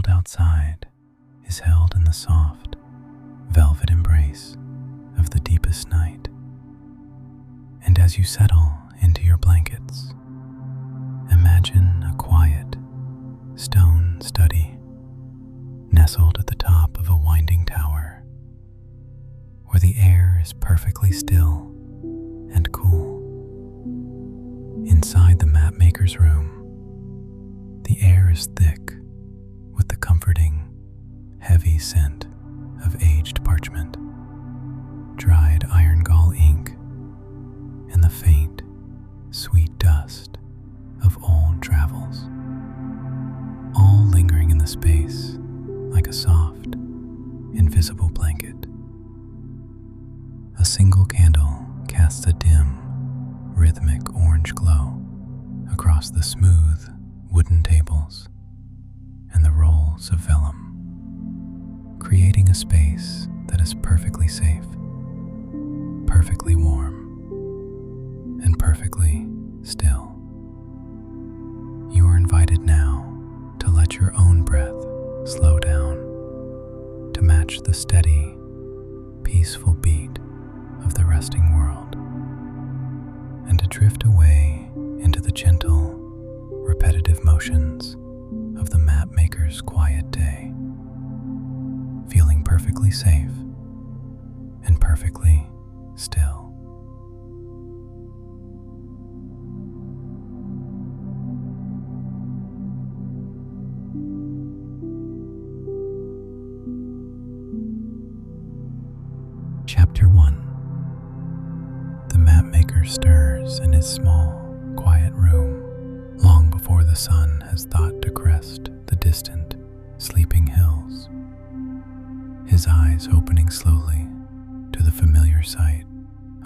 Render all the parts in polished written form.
world outside is held in the soft, velvet embrace of the deepest night. And as you settle into your blankets, imagine a quiet, stone study nestled at the top of a winding tower, where the air is perfectly still and cool. Inside the mapmaker's room, the air is thick with the comforting, heavy scent of aged parchment, dried iron gall ink, and the faint, sweet dust of old travels, all lingering in the space like a soft, invisible blanket. A single candle casts a dim, rhythmic orange glow across the smooth wooden tables and the rolls of vellum, creating a space that is perfectly safe, perfectly warm, and perfectly still. You are invited now to let your own breath slow down to match the steady, peaceful beat of the resting world, and to drift away into the gentle, repetitive motions of the mapmaker's quiet day, feeling perfectly safe and perfectly still. Chapter 1. The mapmaker stirs in his small, quiet room long before the sun has thought to crest the distant, sleeping hills, his eyes opening slowly to the familiar sight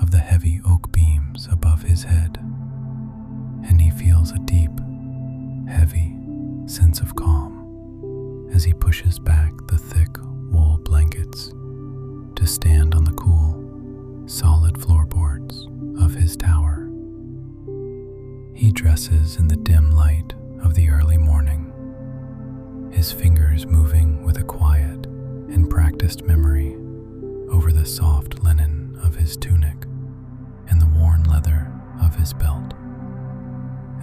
of the heavy oak beams above his head, and he feels a deep, heavy sense of calm as he pushes back the thick wool blankets to stand on the cool, solid floorboards of his tower. He dresses in the dim light of the early morning, his fingers moving with a quiet and practiced memory over the soft linen of his tunic and the worn leather of his belt.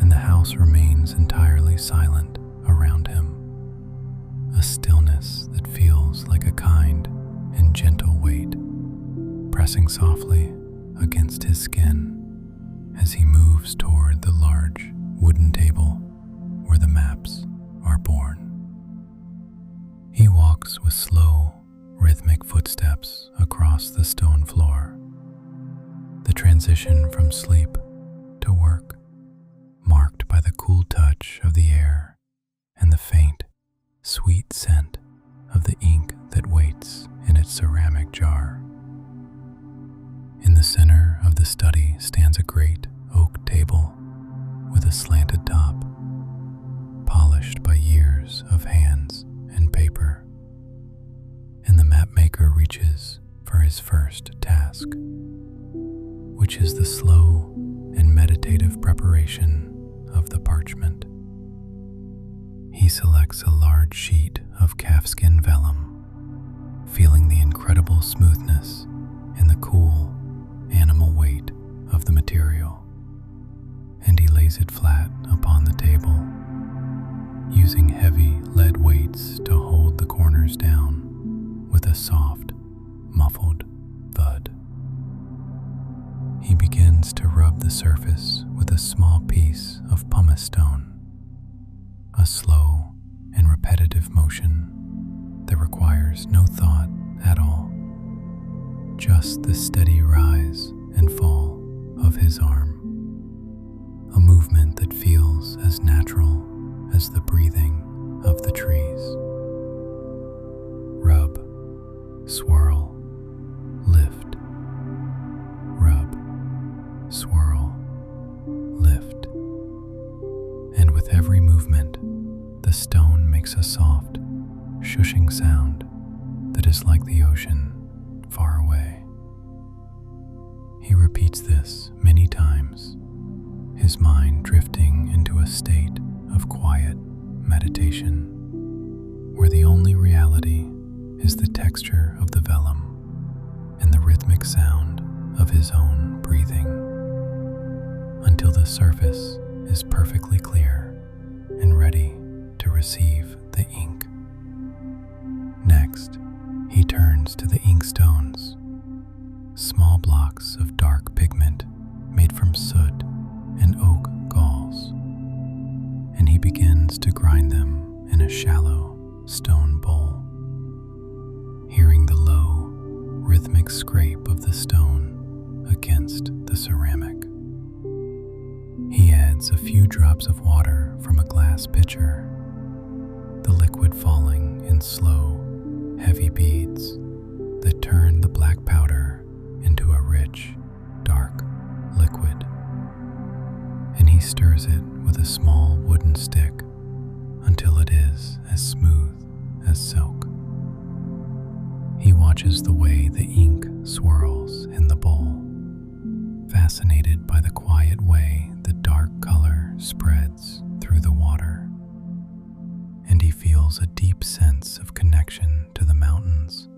And the house remains entirely silent around him, a stillness that feels like a kind and gentle weight pressing softly against his skin as he moves toward the large wooden table where the maps are born. He walks with slow, rhythmic footsteps across the stone floor, the transition from sleep to work marked by the cool touch of the air and the faint, sweet scent of the ink that waits in its ceramic jar. In the center of the study stands a great oak table with a slanted top, polished by years of hands and paper. And the mapmaker reaches for his first task, which is the slow and meditative preparation of the parchment. He selects a large sheet of calfskin vellum, feeling the incredible smoothness and the cool, animal weight of the material, and he lays it flat upon the table, using heavy lead weights to hold the corners down with a soft, muffled thud. He begins to rub the surface with a small piece of pumice stone, a slow and repetitive motion that requires no thought at all, just the steady rise and fall of his arm, a movement that feels as natural as the breathing of the trees. Rub, swirl, lift. Rub, swirl, lift. And with every movement, the stone makes a soft, shushing sound that is like the ocean far away. He repeats this many times, his mind drifting into a state of quiet meditation, where the is the texture of the vellum and the rhythmic sound of his own breathing, until the surface is perfectly clear and ready to receive the ink. Next, he turns to the inkstones, small blocks of dark pigment made from soot and oak galls, and he begins to grind them in a shallow stone bowl, hearing the low, rhythmic scrape of the stone against the ceramic. He adds a few drops of water from a glass pitcher, the liquid falling in slow, heavy beads that turn the black powder into a rich, dark liquid. And he stirs it with a small wooden stick until it is as smooth as silk. He watches the way the ink swirls in the bowl, fascinated by the quiet way the dark color spreads through the water, and he feels a deep sense of connection to the mountains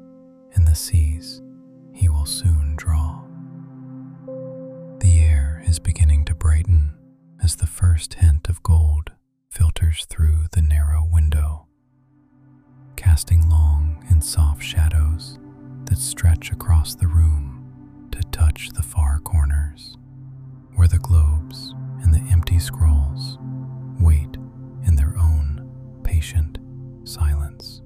and the seas he will soon draw. The air is beginning to brighten as the first hint of gold filters through the narrow window, casting long and soft shadows that stretch across the room to touch the far corners, where the globes and the empty scrolls wait in their own patient silence.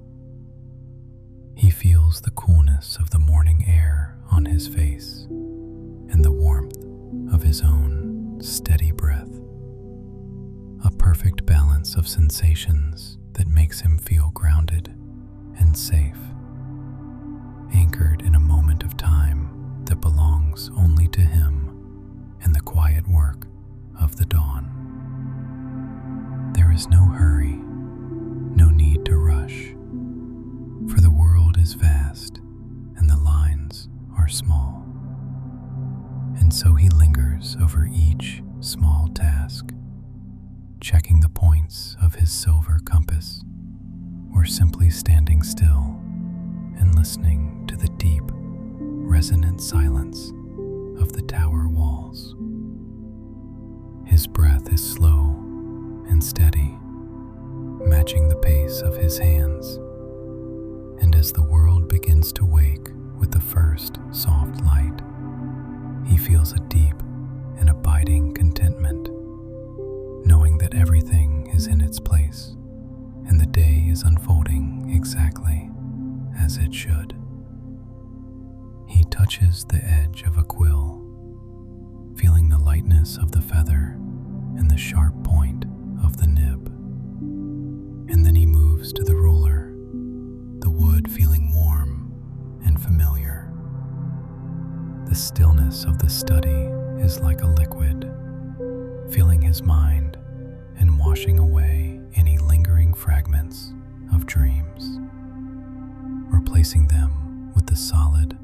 He feels the coolness of the morning air on his face and the warmth of his own steady breath, a perfect balance of sensations that makes him feel grounded and safe, anchored in a moment of time that belongs only to him and the quiet work of the dawn. There is no hurry, no need to rush, for the world is vast and the lines are small. And so he lingers over each small task, checking the points of his silver compass, or simply standing still and listening to the deep, resonant silence of the tower walls. His breath is slow and steady, matching the pace of his hands, and as the world begins to wake with the first soft light, he feels a deep and abiding contentment, knowing that everything is in its place and the day is unfolding exactly as it should. He touches the edge of a quill, feeling the lightness of the feather and the sharp point of the nib. And then he moves to the ruler, the wood feeling warm and familiar. The stillness of the study is like a liquid, filling his mind and washing away any lingering fragments of dreams, replacing them with the solid,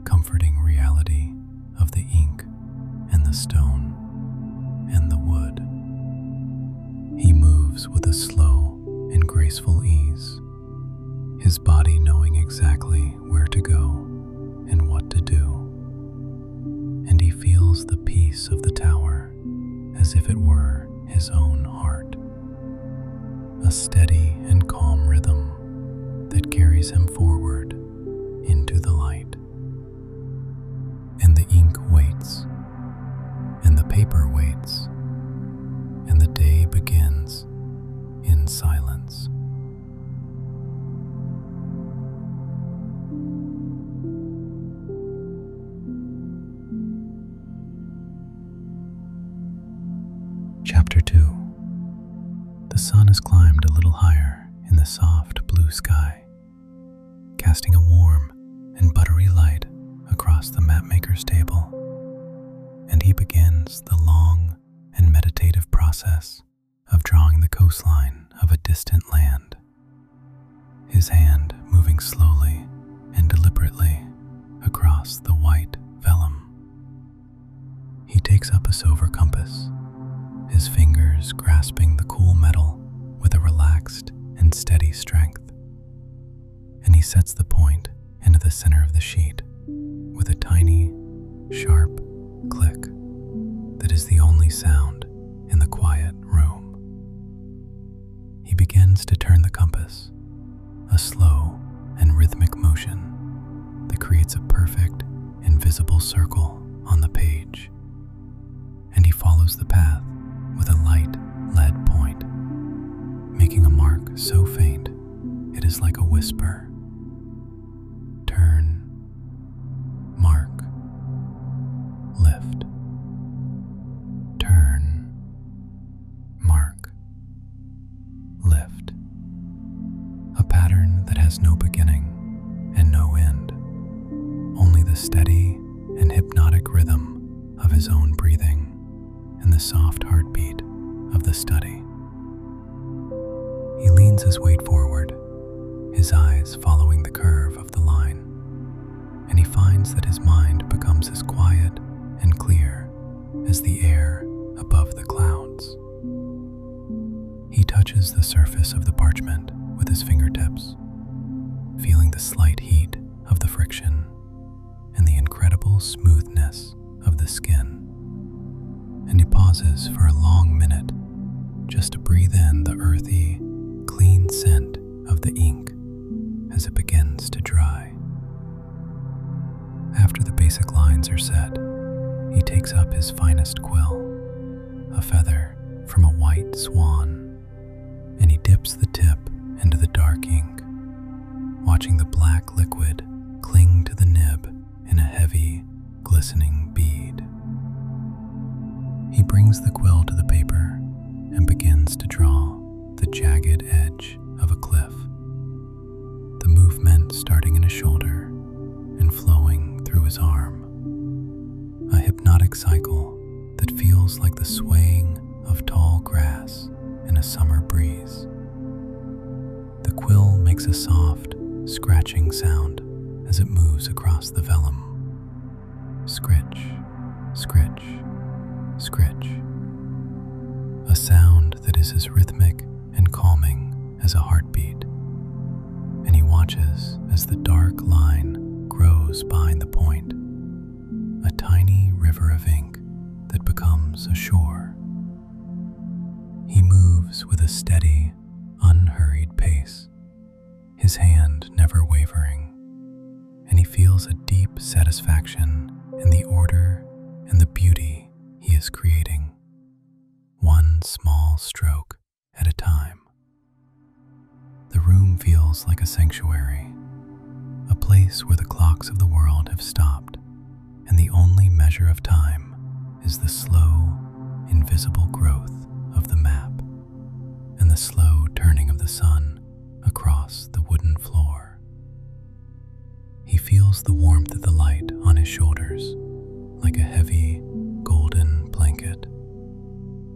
comforting reality of the ink and the stone and the wood. He moves with a slow and graceful ease, his body knowing exactly where to go and what to do. And he feels the peace of the tower as if it were his own heart, a steady and calm rhythm that carries him forward into the light. And the ink waits, and the paper waits, and the day begins in silence. Chapter 2. The sun has climbed a little higher in the soft blue sky, casting a warm and buttery light across the mapmaker's table, and he begins the long and meditative process of drawing the coastline of a distant land, his hand moving slowly and deliberately across the white vellum. He takes up a silver compass, his fingers grasping the cool metal with a relaxed and steady strength, and he sets the point into the center of the sheet with a tiny, sharp click that is the only sound in the quiet room. He begins to turn the compass, a slow and rhythmic motion that creates a perfect, invisible circle on the page, and he follows the path with a light lead point, making a mark so faint it is like a whisper. Turn, mark, lift. Turn, mark, lift. A pattern that has no beginning and no end, only the steady and hypnotic rhythm of his own breathing and the soft heartbeat of the study. He leans his weight forward, his eyes following the curve of the line, and he finds that his mind becomes as quiet and clear as the air above the clouds. He touches the surface of the parchment with his fingertips, feeling the slight heat of the friction and the incredible smoothness of the skin. And he pauses for a long minute just to breathe in the earthy, clean scent of the ink as it begins to dry. After the basic lines are set, he takes up his finest quill, a feather from a white swan, and he dips the tip into the dark ink, watching the black liquid cling to the nib in a heavy, glistening bead. He brings the quill to the paper and begins to draw the jagged edge of a cliff, the movement starting in his shoulder and flowing through his arm, a hypnotic cycle that feels like the swaying of tall grass in a summer breeze. The quill makes a soft, scratching sound as it moves across the vellum. Scritch, scritch, scritch. A sound that is as rhythmic and calming as a heartbeat. And he watches as the dark line grows behind the point, a tiny river of ink that becomes a shore. He moves with a steady, unhurried pace, his hand never wavering, and he feels a deep satisfaction in the order and the beauty he is creating, one small stroke at a time. The room feels like a sanctuary, a place where the clocks of the world have stopped, and the only measure of time is the slow, invisible growth of the map and the slow turning of the sun across the wooden floor. He feels the warmth of the light on his shoulders like a heavy, golden blanket,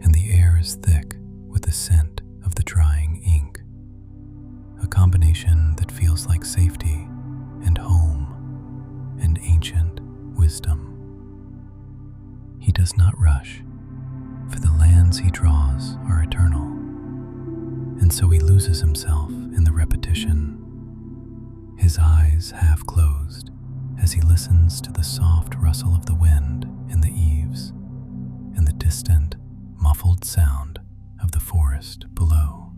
and the air is thick with the scent of the drying ink, a combination that feels like safety and home and ancient wisdom. He does not rush, for the lands he draws are eternal, and so he loses himself in the repetition, his eyes half closed as he listens to the soft rustle of the wind in the eaves and the distant, muffled sound of the forest below.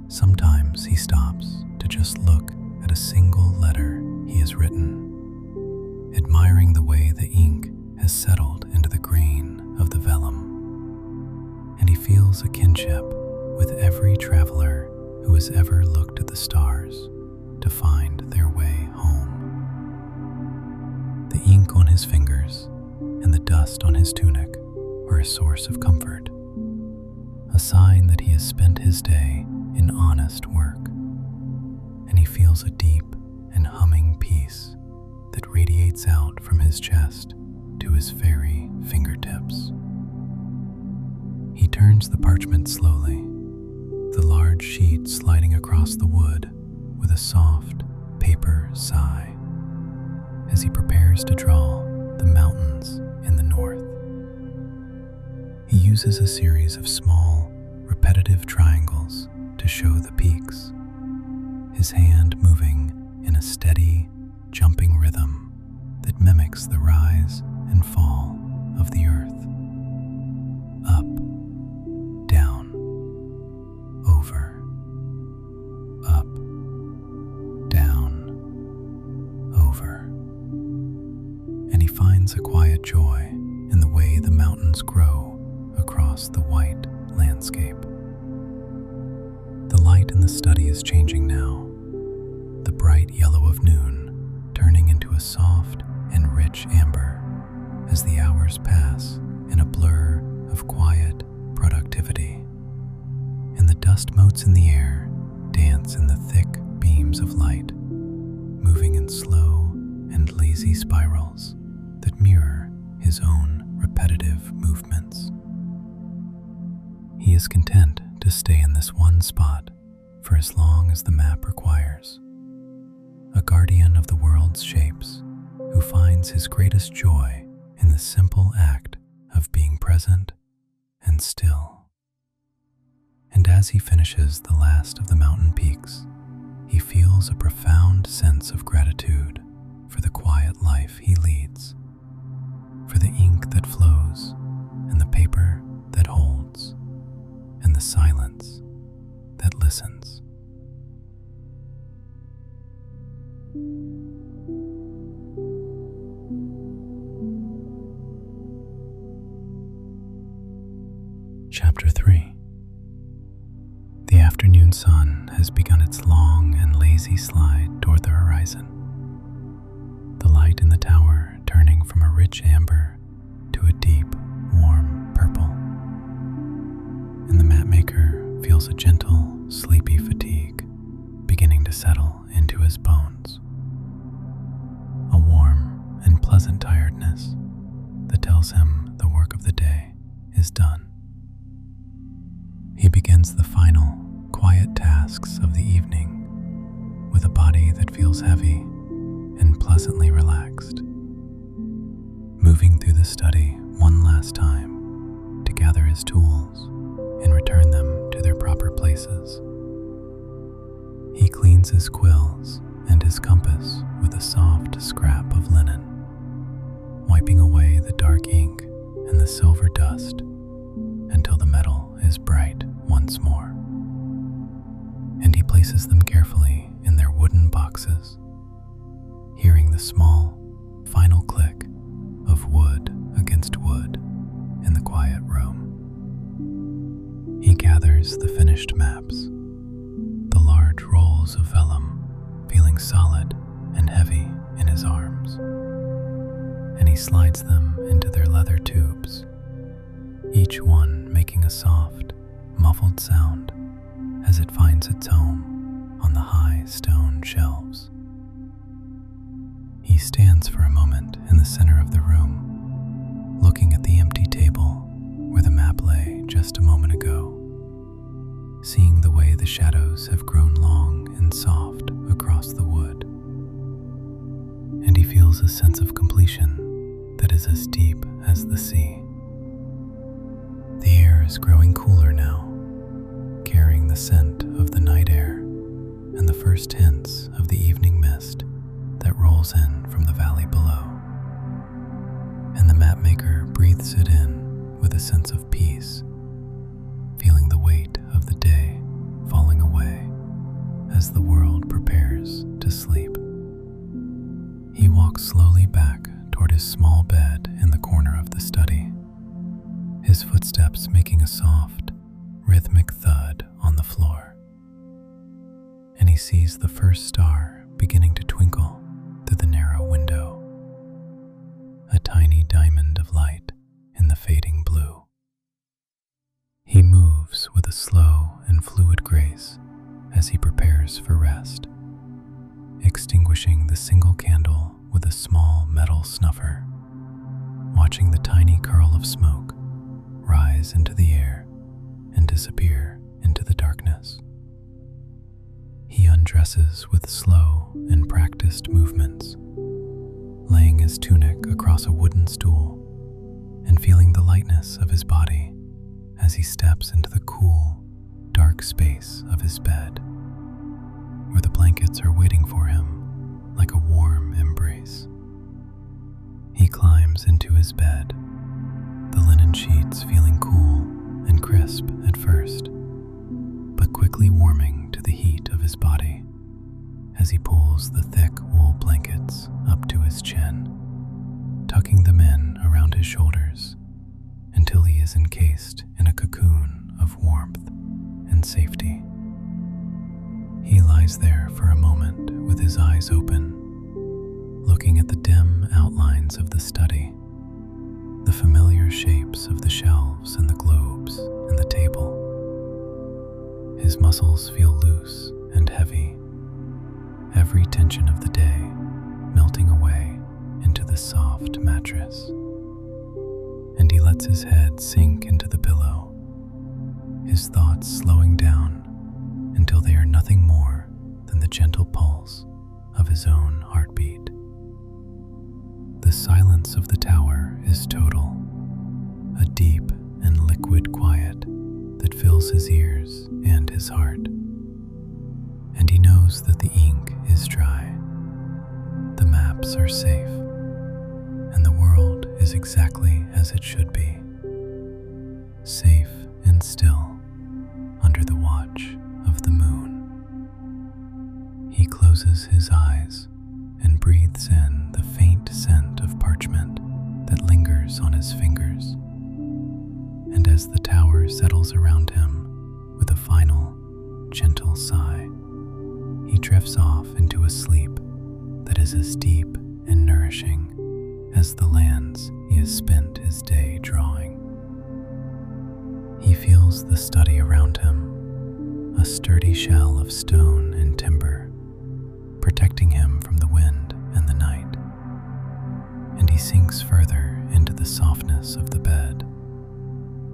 Sometimes he stops to just look at a single letter he has written, admiring the way the ink has settled into the grain of the vellum, and he feels a kinship with every traveler who has ever looked at the stars to find their way home. The ink on his fingers and the dust on his tunic are a source of comfort, a sign that he has spent his day in honest work, and he feels a deep and humming peace that radiates out from his chest to his very fingertips. He turns the parchment slowly, the large sheet sliding across the wood with a soft paper sigh as he prepares to draw the mountains in the north. He uses a series of small, repetitive triangles to show the peaks, his hand moving in a steady, jumping rhythm that mimics the rise and fall of the earth. Up, down, over, up, down, over. And he finds a quiet joy in the way the mountains grow across the white landscape. The light in the study is changing now, the bright yellow of noon turning into a soft and rich amber as the hours pass in a blur of quiet productivity. And the dust motes in the air dance in the thick beams of light, moving in slow and lazy spirals that mirror his own repetitive movements. He is content to stay in this one spot for as long as the map requires, a guardian of the world's shapes who finds his greatest joy in the simple act of being present and still. And as he finishes the last of the mountain peaks, he feels a profound sense of gratitude for the quiet life he leads, for the ink that flows and the paper that holds, and the silence that listens. Chapter 3. The afternoon sun has begun its long and lazy slide toward the horizon, the light in the tower turning from a rich amber to a deep, warm purple. And the mapmaker feels a gentle, sleepy fatigue beginning to settle into his bones. A warm and pleasant tiredness that tells him the work of the day is done. He begins the final, quiet tasks of the evening with a body that feels heavy and pleasantly relaxed, moving through the study one last time to gather his tools and return them to their proper places. He cleans his quills and his compass with a soft scrap of linen, wiping away the dark ink and the silver dust until the metal is bright once more. And he places them carefully in their wooden boxes, hearing the small, final click of wood against wood in the quiet room. He gathers the finished maps, the large rolls of vellum feeling solid and heavy in his arms, and he slides them into their leather tubes, each one making a soft, muffled sound as it finds its home on the high stone shelves. He stands for a moment in the center of the room, looking at the empty table where the map lay just a moment ago, seeing the way the shadows have grown long and soft across the wood. And he feels a sense of completion that is as deep as the sea. The air is growing cooler now, carrying the scent of the night air and the first hints of the evening mist that rolls in from the valley below. And the mapmaker breathes it in with a sense of peace, feeling the weight of the day falling away as the world prepares to sleep. He walks slowly back toward his small bed in the corner of the study, his footsteps making a soft, rhythmic thud on the floor. And he sees the first star beginning to twinkle through the narrow window, a tiny diamond of light in the fading blue. He moves with a slow and fluid grace as he prepares for rest, extinguishing the single candle with a small metal snuffer, watching the tiny curl of smoke rise into the air and disappear into the darkness. He undresses with slow and practiced movements, laying his tunic across a wooden stool and feeling the lightness of his body as he steps into the cool, dark space of his bed, where the blanket blankets are waiting for him like a warm embrace. He climbs into his bed, the linen sheets feeling cool and crisp at first, but quickly warming to the heat of his body as he pulls the thick wool blankets up to his chin, tucking them in around his shoulders until he is encased in a cocoon of warmth and safety. He lies there for a moment with his eyes open, looking at the dim outlines of the study, the familiar shapes of the shelves and the globes and the table. His muscles feel loose and heavy, every tension of the day melting away into the soft mattress. And he lets his head sink into the pillow, his thoughts slowing down until they are nothing more than the gentle pulse of his own heartbeat. The silence of the tower is total, a deep and liquid quiet that fills his ears and his heart. And he knows that the ink is dry, the maps are safe, and the world is exactly as it should be, safe and still under the watch of the moon. He closes his eyes and breathes in the faint scent of parchment that lingers on his fingers. And as the tower settles around him with a final, gentle sigh, he drifts off into a sleep that is as deep and nourishing as the lands he has spent his day drawing. He feels the study around him, a sturdy shell of stone and timber, protecting him from the wind and the night. And he sinks further into the softness of the bed,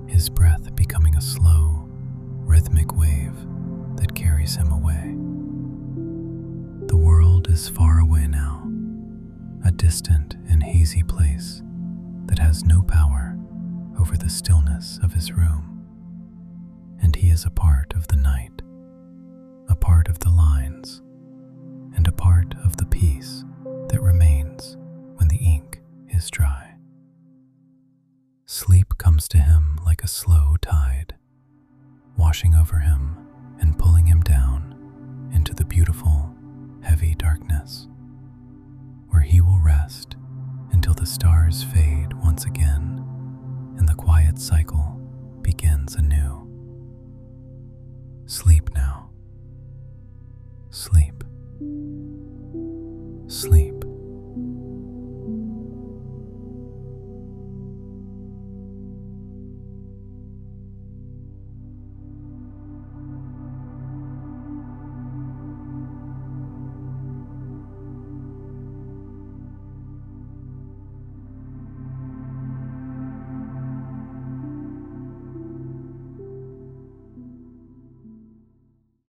his breath becoming a slow, rhythmic wave that carries him away. The world is far away now, a distant and hazy place that has no power over the stillness of his room. And he is a part of the night, a part of the lines, and a part of the peace that remains when the ink is dry. Sleep comes to him like a slow tide, washing over him and pulling him down into the beautiful, heavy darkness, where he will rest until the stars fade once again and the quiet cycle begins anew. Sleep now. Sleep. Sleep.